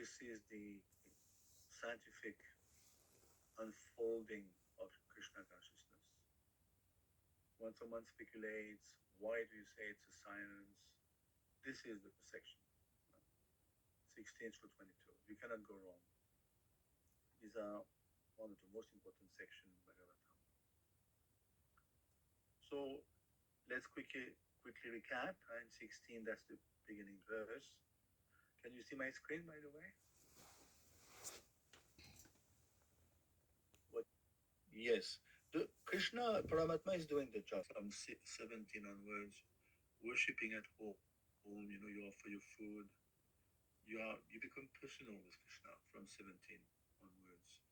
this is the scientific unfolding of Krishna consciousness. When someone speculates, why do you say it's a science? This is the section, 16 through 22. You cannot go wrong. These are one of the most important sections in Bhagavatam. So let's quickly recap. In 16, that's the beginning verse. Can you see my screen, by the way? What? Yes. The Krishna Paramatma is doing the job from 17 onwards, worshipping at home. You offer your food. You become personal with Krishna from 17 onwards.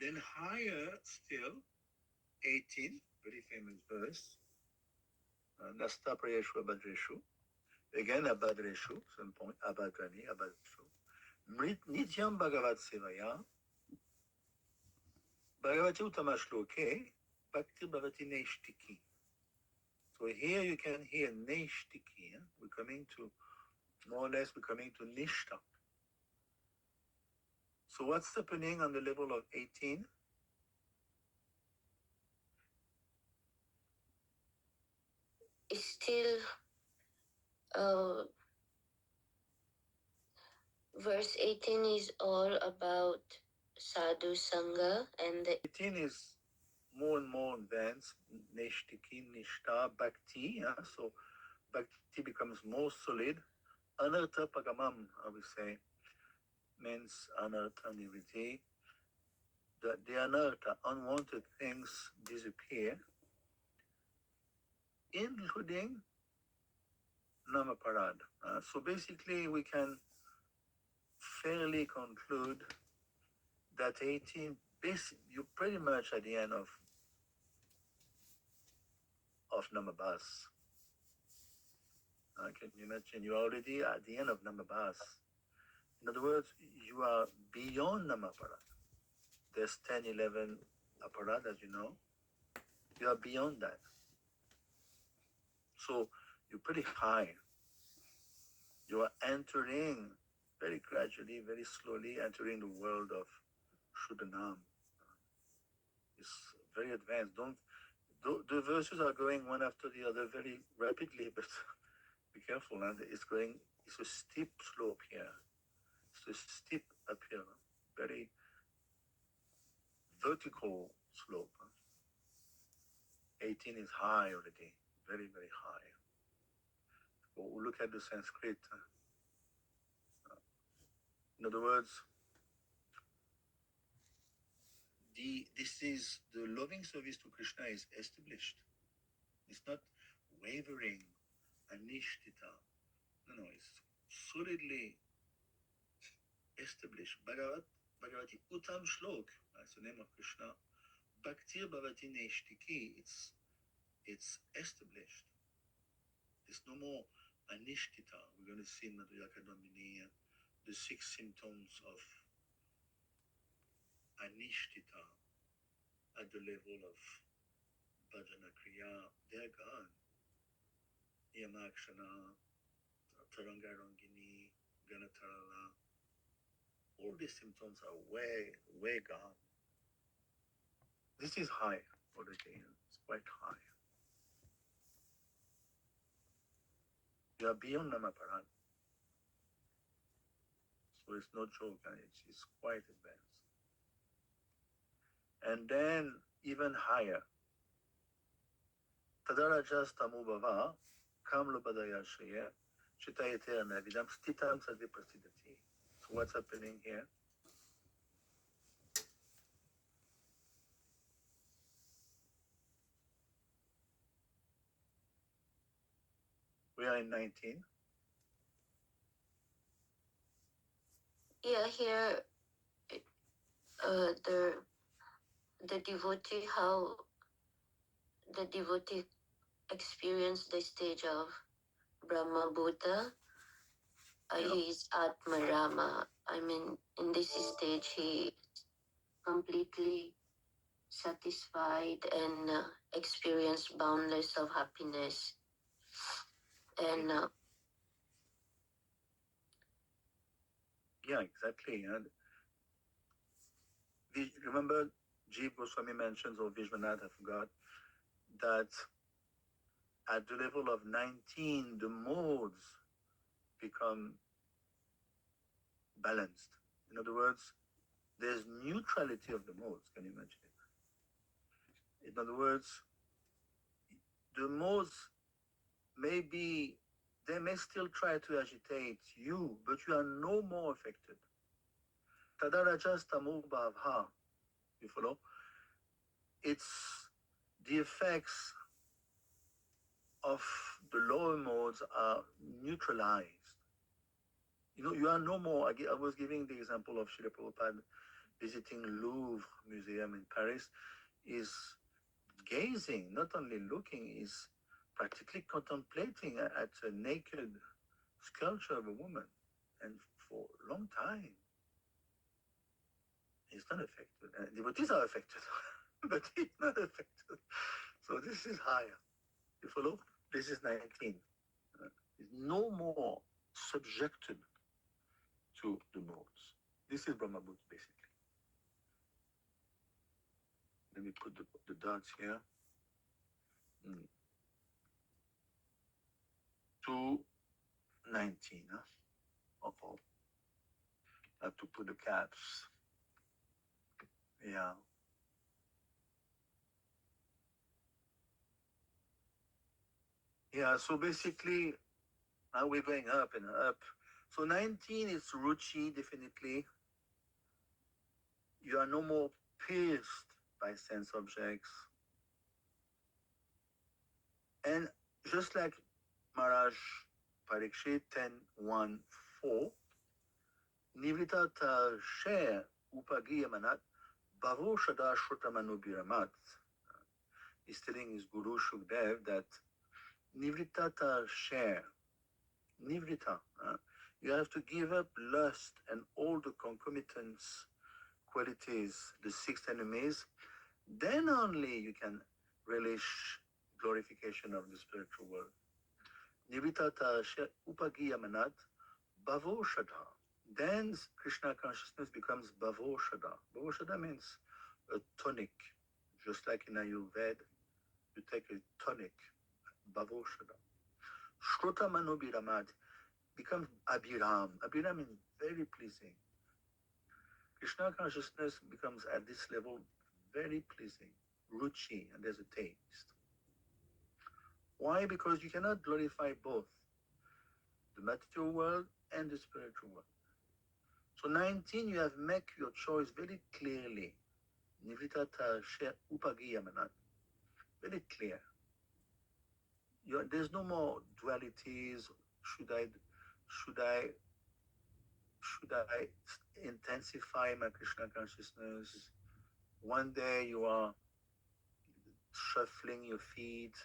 Then higher still, 18, very famous verse. Nasta Prayeshu Abhadreshu. Again, Abhadreshu, some point, Abhadrani, Abhadreshu. Nityam Bhagavat Sevaya. Bhagavati Uttama Shloke, Bhakti Bhavati Neishtiki. So here you can hear Neishtiki. We're coming to, more or less, we're coming to Nishta. So what's happening on the level of 18? Still, verse 18 is all about sadhu sangha, and the 18 is more and more advanced, Neshtiki, Nishta, Bhakti. So Bhakti becomes more solid. Anartha Pagamam, I would say, means Anartha Nivritti. The Anartha, unwanted things disappear, including Namaparad. So basically, we can fairly conclude that 18, you're pretty much at the end of Namabas. Can you imagine? You're already at the end of Namabas. In other words, you are beyond Namaparad. There's 10, 11 aparad, as you know. You are beyond that. So you're pretty high. You are entering very gradually, very slowly, entering the world of Shuddhanam. It's very advanced. The verses are going one after the other very rapidly, but be careful. It's a steep slope here. It's a steep uphill, very vertical slope. 18 is high already, very, very high. We'll look at the Sanskrit. In other words, this is the loving service to Krishna is established. It's not wavering, anishtita. No, it's solidly established. Bhagavati Uttam Shlok, that's the name of Krishna. Bhaktir Bhavati Neshtiki, it's established. There's no more anishtita. We're going to see in Madhurya Kadambini the 6 symptoms of anishtita at the level of bhajana kriya. They're gone. Yamakshana, Tarangarangini, Ganatarala. All these symptoms are way, way gone. This is high already. It's quite high. You are beyond Namaparan. So it's no joke. It's quite advanced. And then even higher. Tadarajas tamubhava, kamlubhadaya shriya, chitayatena vidam stitam sadviprasidati. So what's happening here? We are in 19. Yeah, here the devotee, how the devotee experienced the stage of Brahma Bhuta. He is Atma Rama. I mean, in this stage, he completely satisfied and experienced boundless of happiness. And Yeah, exactly. And remember, Jeev Goswami mentions, or Vishwanath, I forgot, that at the level of 19, the modes become balanced. In other words, there's neutrality of the modes. Can you imagine it? In other words, the modes may be, they may still try to agitate you, but you are no more affected. Tadarajas tamo bhavha. You follow? It's the effects of the lower modes are neutralized. You know, you are no more. I was giving the example of Srila Prabhupada visiting Louvre Museum in Paris. Is gazing, not only looking, is practically contemplating at a naked sculpture of a woman. And for a long time, he's not affected. Devotees are affected, but he's not affected. So this is higher. You follow? This is 19. He's no more subjected to the modes. This is Brahma Bhuta, basically. Let me put the dots here. 219. Huh? Uh-oh. I have to put the caps. Yeah. Yeah, so basically, now we're going up and up. So 19 is Ruchi, definitely. You are no more pierced by sense objects. And just like Maharaj Parikshit 10.1.4, Nivrita ta share upagiyamanat bhavo shada shrutamanu. He's telling his guru Shukdev that Nivrita ta share, Nivrita, you have to give up lust and all the concomitant qualities, the six enemies, then only you can relish glorification of the spiritual world. Nivritata upagiyamanat bhavoshadha. Then Krishna consciousness becomes bhavoshadha. Bhavoshadha means a tonic. Just like in Ayurveda, you take a tonic, bhavoshadha. Shruta manobiramat becomes abhiram. Abhiram is very pleasing. Krishna consciousness becomes at this level very pleasing, ruchi, and there's a taste. Why? Because you cannot glorify both the material world and the spiritual world. So 19, you have make your choice very clearly. Nivritata she upagiyamanat. Very clear. There's no more dualities. Should I should I should I intensify my Krishna consciousness? One day you are shuffling your feet,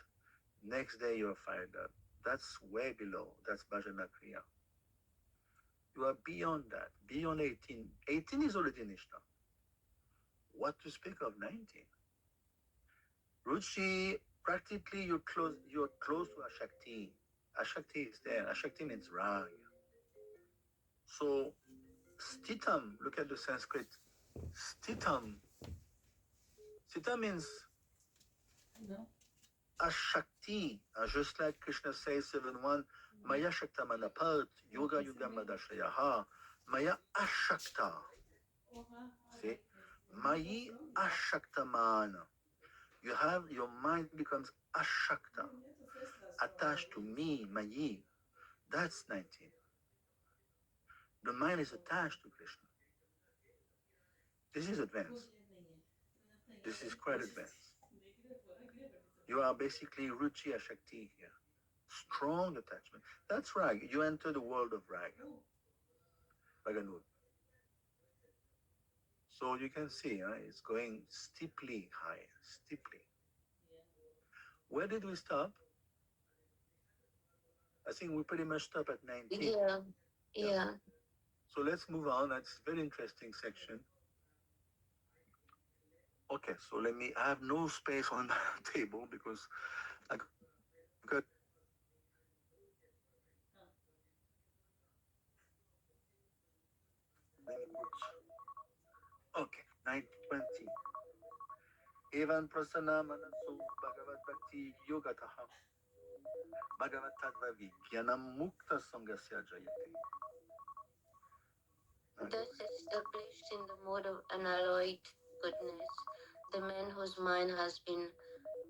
next day you're fired up. That's way below. That's bhajana kriya. You are beyond that, beyond 18. 18 is already Nishta. What to speak of 19? Ruchi, practically you're close to Ashakti. Ashakti is there. Ashakti means rag. So stitam, look at the Sanskrit. Stitam. Stitam means Ashakti, just like Krishna says 7.1, Maya Shakta Manapat, Yoga Yuga Madashayaha, Maya Ashakta. See? Mayi Ashaktamana. You have, your mind becomes Ashakta, attached to me, Mayi. That's 19. The mind is attached to Krishna. This is advanced. This is quite advanced. You are basically Ruchi Ashakti here. Strong attachment. That's Rag. You enter the world of Rag. Raganud. So you can see it's going steeply higher. Steeply. Where did we stop? I think we pretty much stop at 19. Yeah. So let's move on. That's a very interesting section. Okay, so I have no space on the table because I got Okay, 920. Evan Prasanna Manasu Bhagavad Bhakti Yogataha Bhagavad Tattva Vijnanam Mukta Sangasya Jayate. Thus established in the mode of unalloyed goodness, the man whose mind has been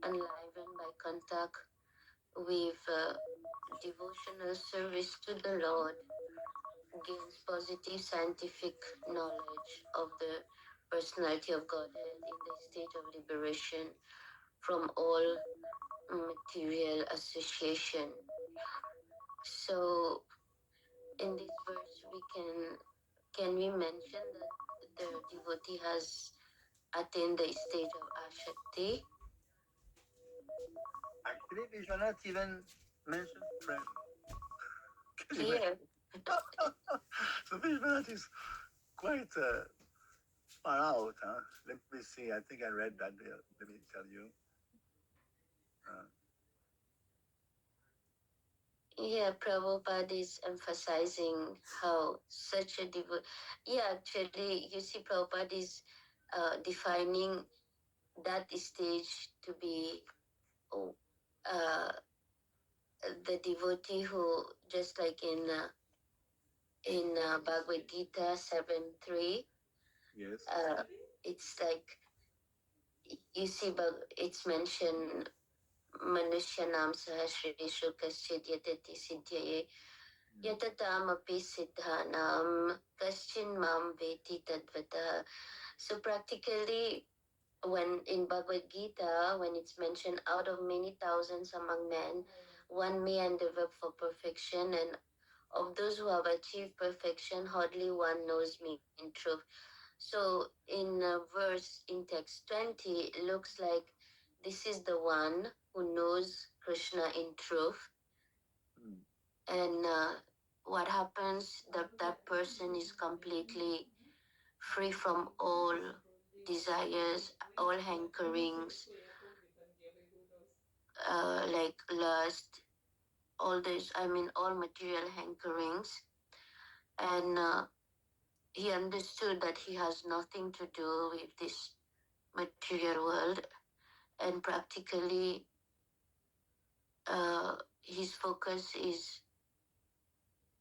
enlivened by contact with devotional service to the Lord gains positive scientific knowledge of the personality of Godhead in the state of liberation from all material association. So in this verse can we mention that the devotee has attained the stage of Ashakti? Actually, Vishwanath even mentioned prem. Here. So Vishwanath is quite far out. Huh? Let me see. I think I read that there. Let me tell you. Uh, Yeah, Prabhupada is emphasizing how such a actually, you see, Prabhupada is defining that stage to be oh, uh, the devotee who, just like in Bhagavad Gita 7:3, yes. it's like you see, it's mentioned Manusyanam sahasreshu kaschid yatati siddhyaye yatataamapi siddhanam kaschin mam veti tadvata. So practically, when in Bhagavad Gita, when it's mentioned out of many thousands among men, one may endeavor for perfection, and of those who have achieved perfection, hardly one knows me in truth. So in verse in text 20, it looks like this is the one who knows Krishna in truth. Mm. And what happens that person is completely free from all desires, all hankerings, like lust, all this, I mean, all material hankerings. And he understood that he has nothing to do with this material world, and practically his focus is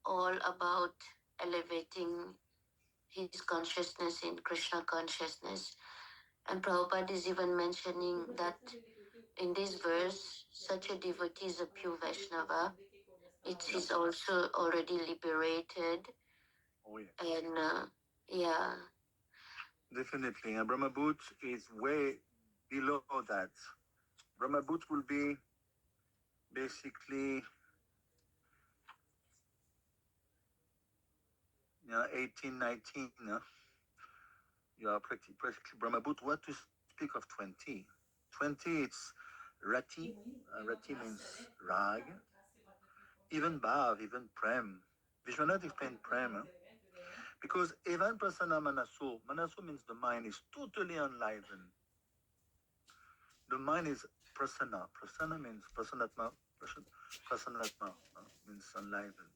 all about elevating his consciousness in Krishna consciousness. And Prabhupada is even mentioning that in this verse, such a devotee is a pure Vaishnava. He's also already liberated. Oh, yeah. And yeah. Definitely. And Brahmabhut is way below that. Brahmabhut will be basically 18, 19. You are practically Brahmabhut. What to speak of 20? 20, it's Rati. Rati means rag. Even Bhav, even Prem. Vishwanath explained Prem. Because Evan Prasanna Manasu, Manasu means the mind is totally enlivened. The mind is Prasanna. Prasanna means Prasanatma. Prasanatma means enlivened.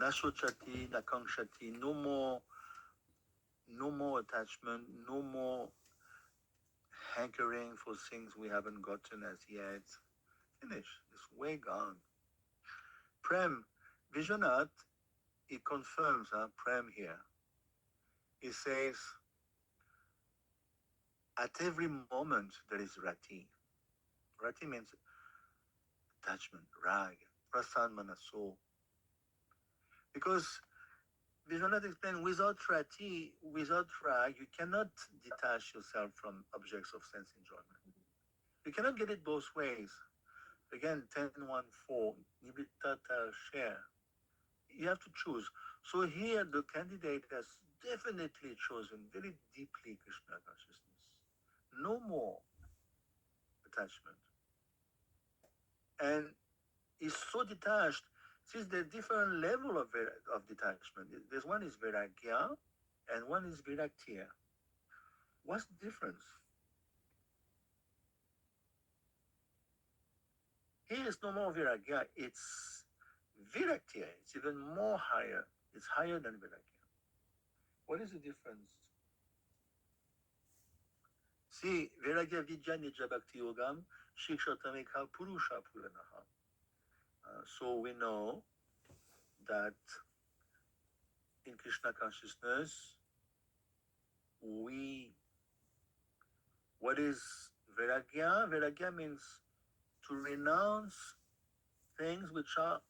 Nashochati, Nakangshati, no more attachment, no more hankering for things we haven't gotten as yet. Finish. It's way gone. Prem, Vishwanath, he confirms Prem here. He says, at every moment there is Rati. Rati means attachment, rag, prasan manaso. Because Vishwanath explained, without Rati, without rag, you cannot detach yourself from objects of sense enjoyment. You cannot get it both ways. Again, 10.1.4, Nibitata share. You have to choose. So here the candidate has definitely chosen very deeply Krishna consciousness. No more attachment. And is so detached, since there are different level of detachment. There's one is Vairagya and one is Viraktiya. What's the difference? Here is no more Vairagya, it's Viraktiya. It's even more higher. It's higher than Vairagya. What is the difference? See, Vairagya Vidya Nija Bhakti Yogam Shikshatameka Purusha Puranaha. So we know that in Krishna consciousness, what is Vairagya? Vairagya means to renounce things which are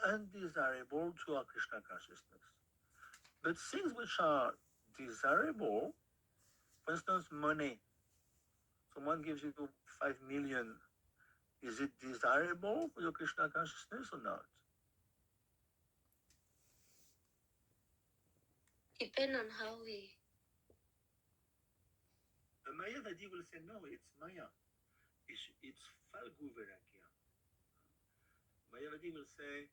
undesirable to our Krishna consciousness. But things which are desirable, for instance, money. Someone gives you 5 million. Is it desirable for your Krishna consciousness or not? Depend on how we. A Mayavadi will say, no, it's Maya. It's Falgu Vairagya. Mayavadi will say,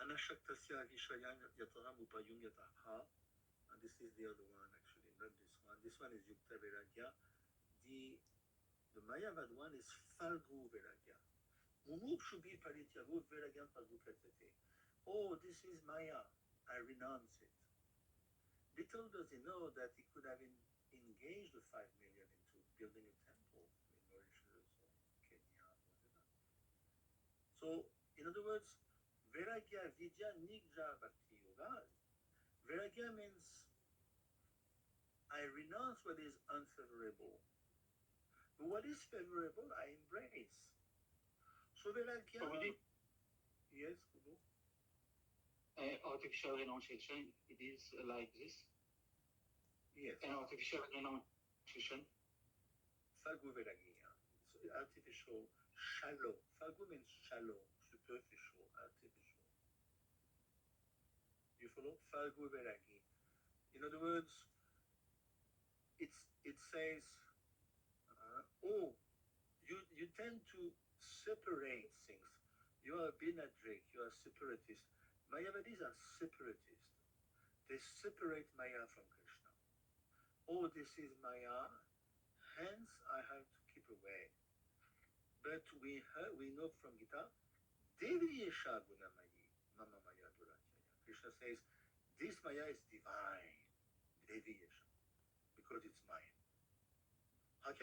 Anashaktasya Vishayan Yataram Upayum Yataha. And this is the other one, actually, not this one. This one is Yukta Vairagya. The Mayavad one is Falgu Vairagya. Mumukshubhi Parityago Vairagyan Falgu Katate. Oh, this is Maya. I renounce it. Little does he know that he could have engaged the 5 million into building a temple in Mauritius or Kenya, whatever. So, in other words, Vairagya Vidya Nigja Bhakti Yoga. Vairagya means I renounce what is unfavorable. But what is favorable, I embrace. So Vairagya. Yes, Kubo? Artificial renunciation, it is like this. Yes. An artificial renunciation. Falgu Vairagya. So artificial, shallow. Falgu means shallow, superficial, artificial. You follow? Falgu Vairagya. In other words, it says, you tend to separate things. You are a Binadrik, you are a separatist. Mayavadis are separatists. They separate Maya from Krishna. Oh, this is Maya, hence I have to keep away. But we know from Gita, Devi Yesha Gunamayi, Mama Maya Durachaya. Krishna says, this Maya is divine, Devi Yesha, because it's mine. How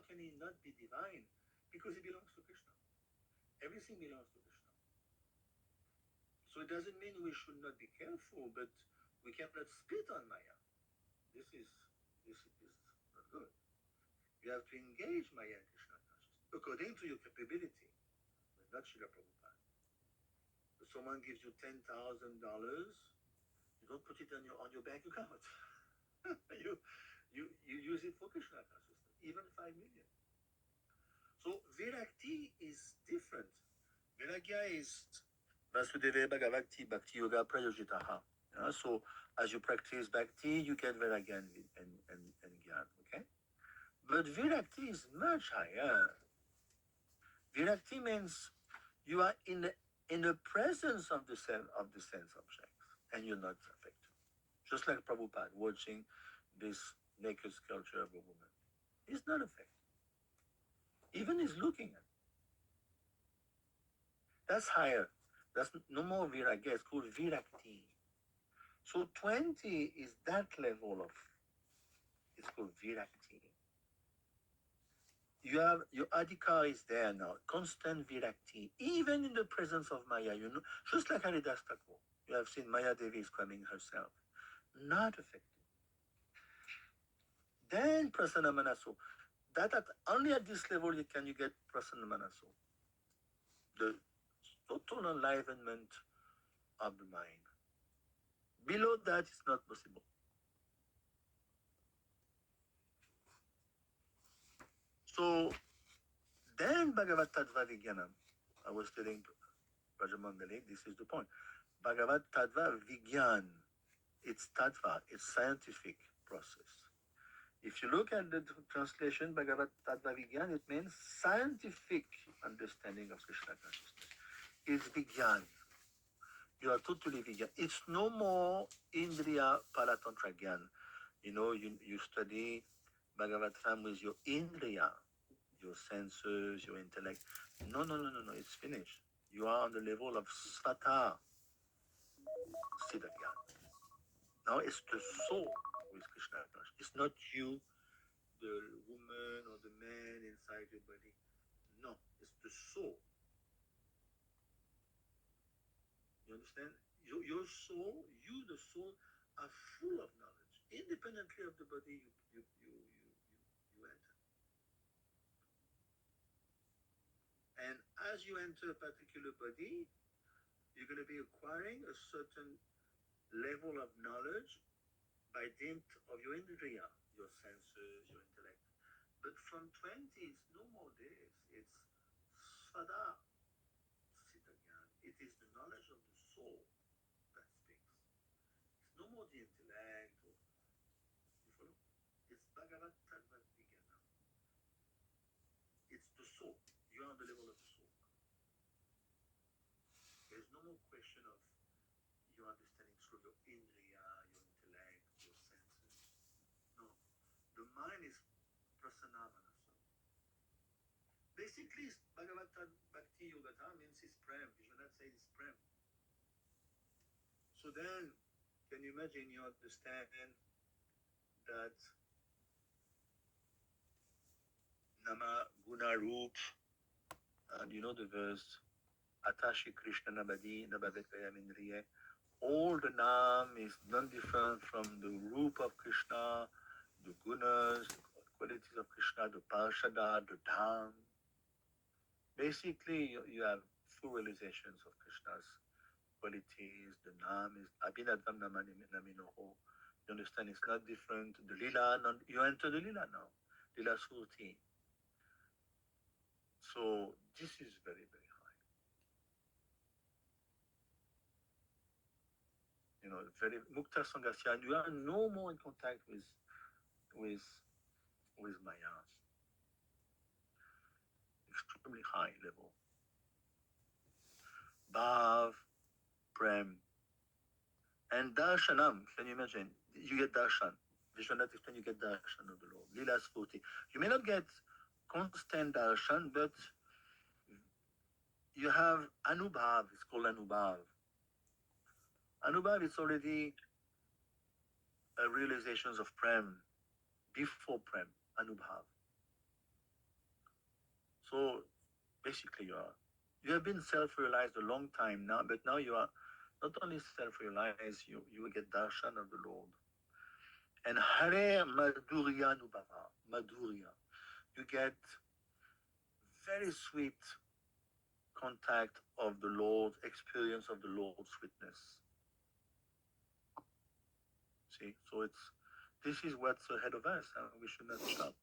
can he not be divine? Because he belongs to Krishna. Everything belongs to Krishna. So it doesn't mean we should not be careful, but we cannot spit on Maya. This is not good. You have to engage Maya and Krishna consciousness according to your capability, but not Srila Prabhupada. If someone gives you $10,000, you don't put it on your bank account. you use it for Krishna consciousness, even 5 million. So Virakti is different. Viragya is Vasudeva Bhagavati Bhakti Yoga Prayojitaha. So as you practice Bhakti, you get Viragya and Gyan. Okay? But Virakti is much higher. Virakti means you are in the presence of the sense objects, and you're not affected. Just like Prabhupada watching this naked sculpture of a woman. He's not affected. Even he's looking at it. That's higher. That's no more Viragya, it's called Virakti. So 20 is that level of, it's called Virakti. You have, your adhikar is there now, constant Virakti, even in the presence of Maya, you know, just like Haridas Thakur. You have seen Maya Devi is coming herself. Not affected. Then Prasanna Manaso. Only at this level can you get Prasanna Manaso. The total enlivenment of the mind. Below that, it's not possible. So, then Bhagavat Tattva Vijnanam. I was telling Rajamandali, this is the point. Bhagavat Tattva Vigyan. It's Tattva, it's scientific process. If you look at the translation, Bhagavat Tattva Vigyan, it means scientific understanding of Krishna consciousness. It's Vigyan. You are totally Vigyan. It's no more Indriya Paratantra Gyan. You know, you study Bhagavatam with your Indriya, your senses, your intellect. No, it's finished. You are on the level of Svata Siddha Gyan. Now it's the soul who is Krishna conscious. It's not you, the woman or the man inside your body. No, it's the soul. You understand? Your soul, you, the soul, are full of knowledge, independently of the body you enter. And as you enter a particular body, you're going to be acquiring a certain level of knowledge by dint of your indriya, your senses, your intellect. But from 20, it's no more this. It's svada siddhagyan. It is the knowledge of the soul that speaks. It's no more the intellect. You follow? It's Bhagavad Tattva-Vigana. It's the soul. You are on the level of the soul. There's no more question of your understanding through your indriya, your intellect, your senses. No. The mind is prasana manasa. Basically, Bhagavad Bhakti Yogata means it's prem. Vishwanath says it's prem. So then, can you imagine, you understand that Nama Guna Roop, and you know the verse, Atashi Krishna Nabadi Nabavet Kayamindriye. All the Nam is non different from the Roop of Krishna, the Gunas, the qualities of Krishna, the Parshada, the Dham. Basically, you have full realizations of Krishna's qualities. The Nam is Abhinadvam Naminoho. You understand? It's not different. The Lila, you enter the Lila now. Lila Surti. So this is very, very high. You know, very Mukta Sangasya. You are no more in contact with Maya. Extremely high level. Bhav, Prem, and Darshanam. Can you imagine? You get Darshan. Vishwanath explained you get Darshan of the Lord. Lila Spurti. You may not get constant Darshan, but you have Anubhav. It's called Anubhav. Anubhav is already a realizations of Prem. Before Prem, Anubhav. So basically you have been self-realized a long time now, but now you are not only self-realized, you get darshan of the Lord. And Hare Madhurya Nubhava, Madhurya. You get very sweet contact of the Lord, experience of the Lord's sweetness. See, so this is what's ahead of us, and we should not stop.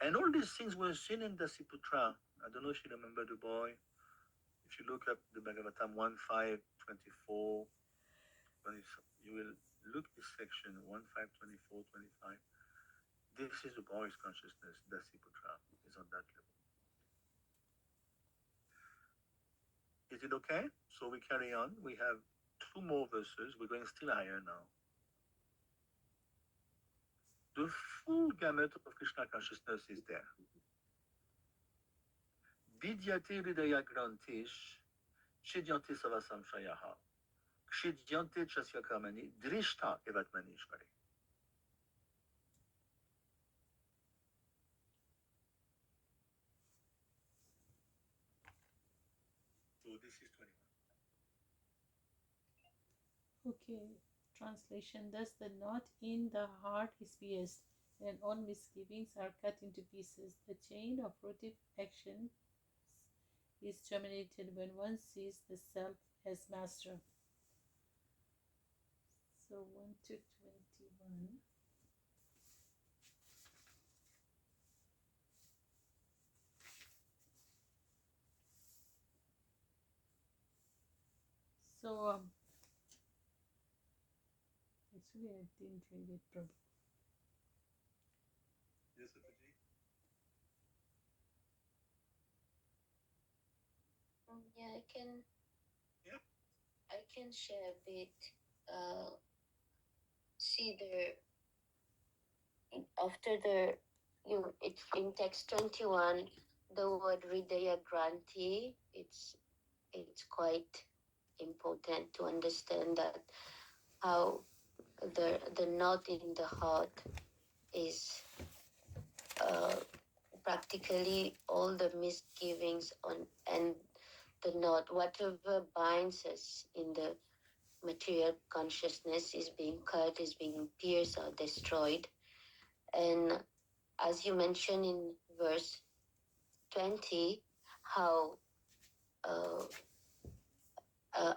And all these things were seen in Dasiputra. I don't know if you remember the boy. If you look up the Bhagavatam 1.5.24, you will look this section 1.5.24.25. This is the boy's consciousness. Dasiputra is on that level. Is it okay? So we carry on. We have 2 more verses. We're going still higher now. The full gamut of Krishna consciousness is there. Vidyate hridaya grantish, chidyante savasamshayaha, chidyante chasya karmani, drishta evatmani ishvare. So this is 21. Okay, translation. Thus the knot in the heart is pierced, and all misgivings are cut into pieces. The chain of fruitive action is terminated when one sees the self as master. So 1 to 21. So actually I didn't read it properly. Yes, Apaji? Yeah, I can. Yeah. I can share a bit. See after it's in text 21. The word Hridaya Granthi. It's quite important to understand that how the knot in the heart is practically all the misgivings on, and the knot, whatever binds us in the material consciousness, is being cut, is being pierced or destroyed. And as you mentioned in verse 20, how uh,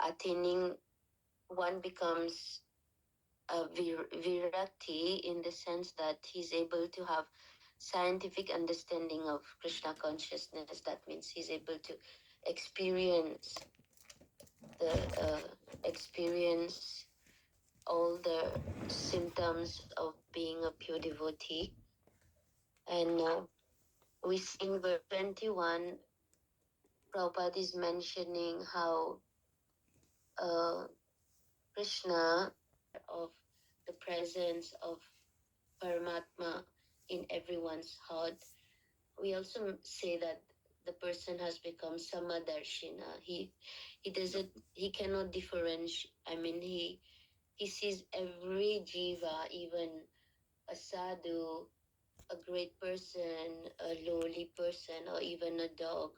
attaining one becomes a virati, in the sense that he's able to have scientific understanding of Krishna consciousness. That means he's able to experience the experience all the symptoms of being a pure devotee. And we see in verse 21, Prabhupada is mentioning how uh, Krishna, of the presence of Paramatma in everyone's heart. We also say that the person has become Samadarshina. He cannot differentiate. I mean, he sees every jiva, even a sadhu, a great person, a lowly person, or even a dog,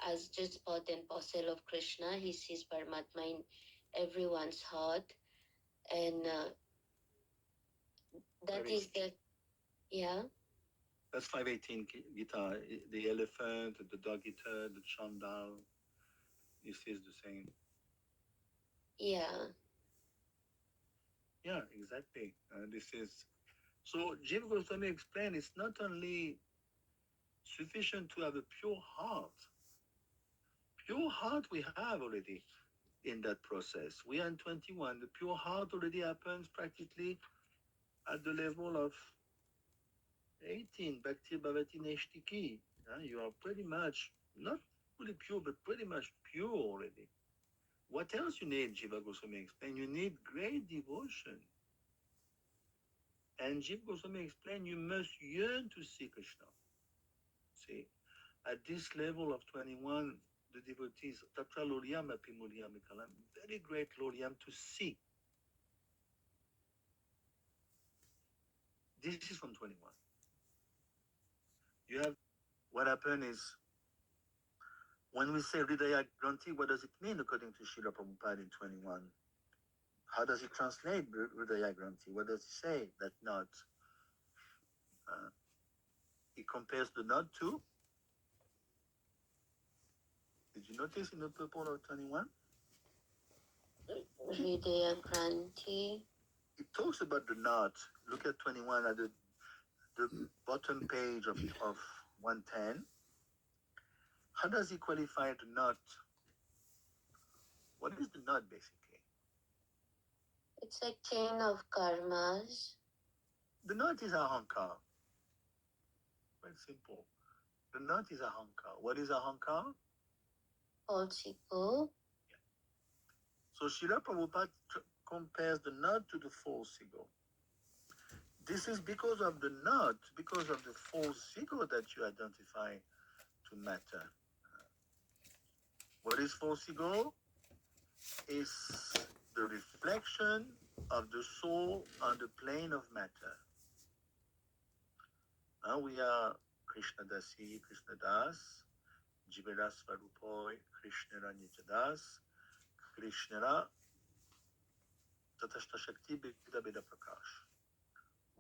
as just part and parcel of Krishna. He sees Paramatma in everyone's heart, and that Very- is the, yeah. That's 518 Gita. The elephant, the dog eater, the chandal. He says the same. Yeah, Yeah, exactly. This is so. Jiva Goswami explained it's not only sufficient to have a pure heart. Pure heart we have already in that process. We are in 21. The pure heart already happens practically at the level of 18. Bhakti Bhavati Neshtiki. You are pretty much not fully pure, but pretty much pure already. What else you need, Jiva Goswami explained? You need great devotion. And Jiva Goswami explained you must yearn to see Krishna. See, at this level of 21, the devotees, Tatra Loryam Apimuryam Mikalam, very great Loryam to see. This is from 21. You have, what happened is, when we say Hridaya Granthi, what does it mean according to Srila Prabhupada in 21? How does it translate Hridaya Granthi? What does it say, that knot? It compares the knot to, did you notice in the purple of 21? Hridaya Granthi. It talks about the knot. Look at 21 at the bottom page of 110. How does he qualify the knot? What is the knot basically? It's a chain of karmas. The knot is ahankar. Very simple. The knot is ahankar. What is ahankar? False ego. So Srila Prabhupada compares the knot to the false ego. This is because of the knot, because of the false ego that you identify to matter. What is false ego? Is the reflection of the soul on the plane of matter. We are Krishna Dasi, Krishna Das, Jivela Svarupoi, Krishna Nityadas, Krishna Tatashta Shakti Beda Beda Prakash.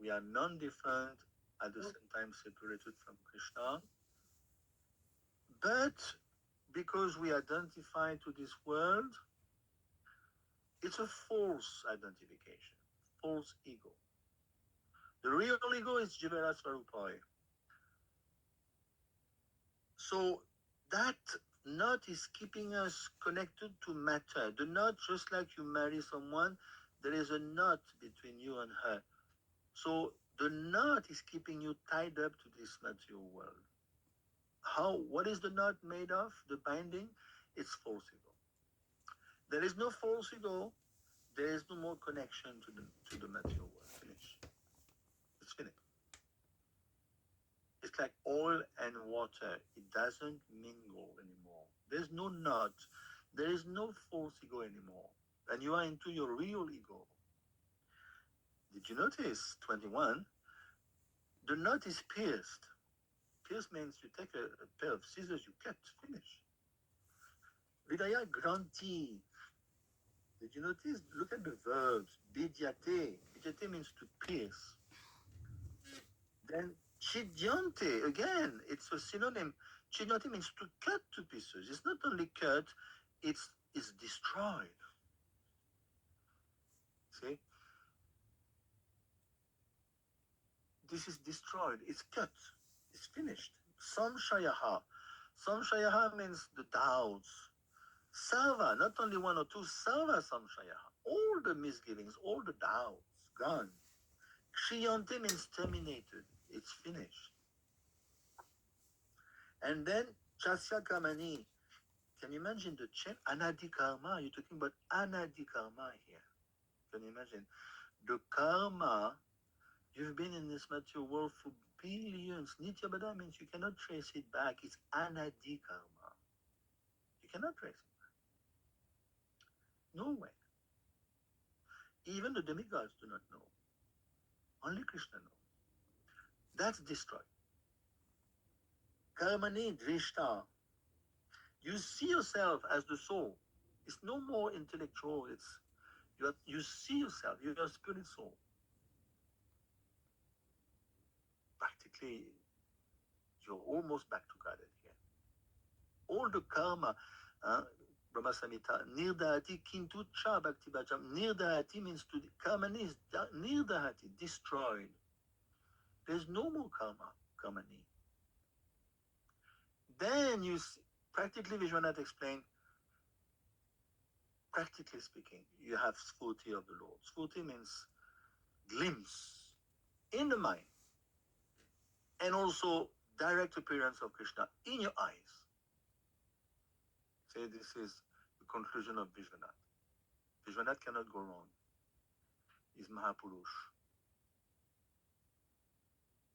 We are non-different, at the same time separated from Krishna, but because we identify to this world, it's a false identification, false ego. The real ego is Jivela Svarupoi. So that knot is keeping us connected to matter. The knot, just like you marry someone, there is a knot between you and her. So the knot is keeping you tied up to this material world. What is the knot made of? The binding? It's false ego. There is no false ego, there is no more connection to the material world. Finish. It's finished. It's like oil and water. It doesn't mingle anymore. There's no knot. There is no false ego anymore. And you are into your real ego. Did you notice 21? The knot is pierced. Pierce means you take a pair of scissors, you cut, finish. Vidaya granti. Did you notice? Look at the verbs. Bidyate. Bidyate means to pierce. Then chidyante, again, it's a synonym. Chidyante means to cut to pieces. It's not only cut, it's destroyed. See? This is destroyed. It's cut. It's finished. Samshayaha. Samshayaha means the doubts. Sarva, not only one or two, Sarva Samshayaha. All the misgivings, all the doubts, gone. Kshiyante means terminated. It's finished. And then Chasya Kamani. Can you imagine the chain? Anadi karma. You're talking about anadi karma here. Can you imagine? The karma, you've been in this material world for billions. Nityabada means you cannot trace it back. It's anadi karma. You cannot trace it back. No way. Even the demigods do not know. Only Krishna knows. That's destroyed. Karmani drishta. You see yourself as the soul. It's no more intellectual. It's you see yourself. You're a spirit soul. Practically, you're almost back to Godhead here. All the karma, Brahma Samhita, nirdahati kintucha bhakti bhajam. Nirdahati means to karmani is nirdahati, destroyed. There's no more karma, karmani. Then you see, practically, Vishwanath explained, practically speaking, you have Sfuti of the Lord. Sfuti means glimpse in the mind, and also direct appearance of Krishna in your eyes. Say this is the conclusion of Vishwanath. Vishwanath cannot go wrong. He's Mahapurush.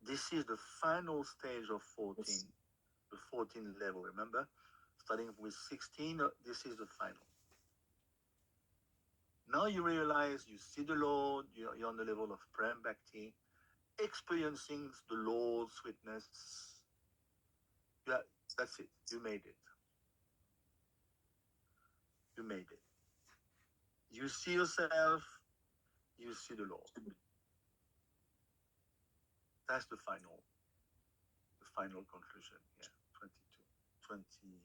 This is the final stage of 14, the 14th level, remember? Starting with 16, this is the final. Now you realize you see the Lord, you're on the level of Prem Bhakti, experiencing the Lord's sweetness. Yeah, that's it. You made it. You made it. You see yourself, you see the Lord. That's the final conclusion here, 2021.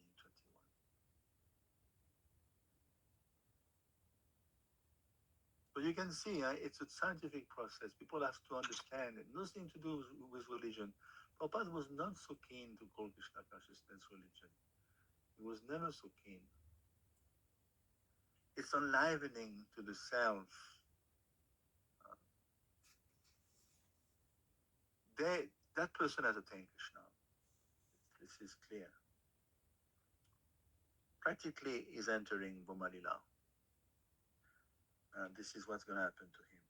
So you can see it's a scientific process. People have to understand it. Nothing to do with religion. Prabhupada was not so keen to call Krishna consciousness religion. He was never so keen. It's enlivening to the self. That person has attained Krishna. This is clear. Practically, he's entering Bhumalila. This is what's going to happen to him.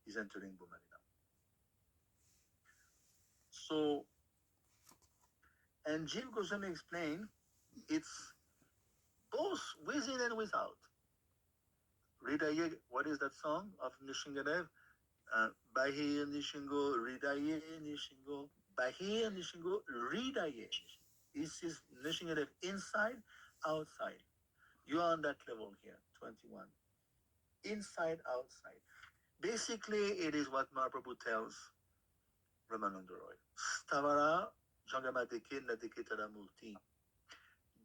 He's entering Bhumalila. So, and Jiva Goswami explained, it's both within and without. Hridaye, what is that song of Nishingadev? Bahir Nishingo, Hridaye Nishingo, Bahir Nishingo, Hridaye. This is Nishingadev inside, outside. You are on that level here, 21. Inside, outside. Basically, it is what Mahaprabhu tells Ramananda Roy. Stavara Jangamadeke Nadeke Tadamurti.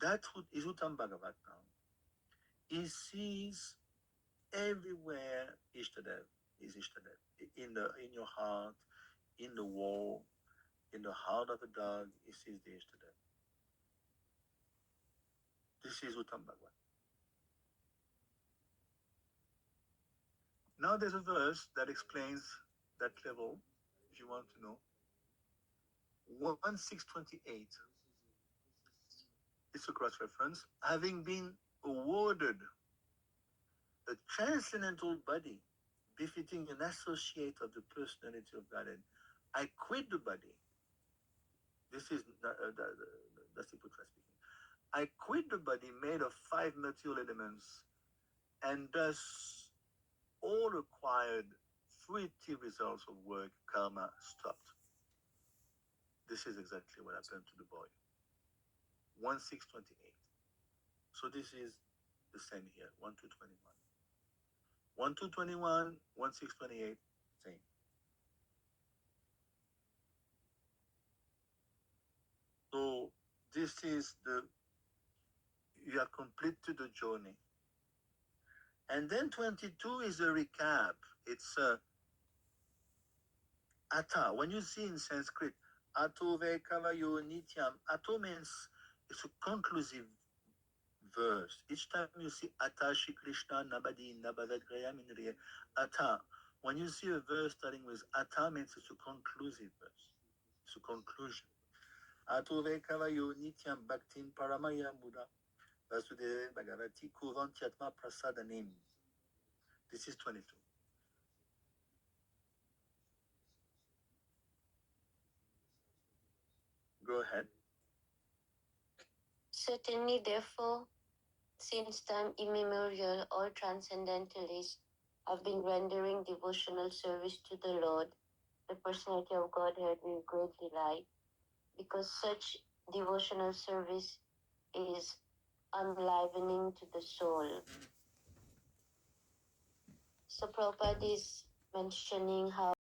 That is Uttam Bhagavat now. He sees everywhere Ishtadev is Ishtadev. In your heart, in the wall, in the heart of a dog, he sees the Ishtadev. This is Uttam Bhagavat. Now there's a verse that explains that level, if you want to know. 1628. It's a cross-reference. Having been awarded a transcendental body befitting an associate of the personality of Godhead, I quit the body. This is Dasiputra speaking. I quit the body made of 5 material elements, and thus all acquired fruitive results of work, karma stopped. This is exactly what happened to the boy. 1628. So this is the same here, 1221. 1221, 1628, same. So this is you have completed the journey. And then 22 is a recap. It's Ata. When you see in Sanskrit, Ato ve kavayo nityam, Ato means it's a conclusive verse. Each time you see Ata Shri Krishna Nabadi Nabavad Grayam Indriya, Ata. When you see a verse starting with Ata means it's a conclusive verse. It's a conclusion. Ato ve kavayo nityam bhaktin paramaya muda Vasudeva Bhagavati Kuvantyatma Prasadanim. This is 22. Go ahead. Certainly, therefore, since time immemorial, all transcendentalists have been rendering devotional service to the Lord, the personality of Godhead, with great delight, because such devotional service is enlivening to the soul. So Prabhupada is mentioning how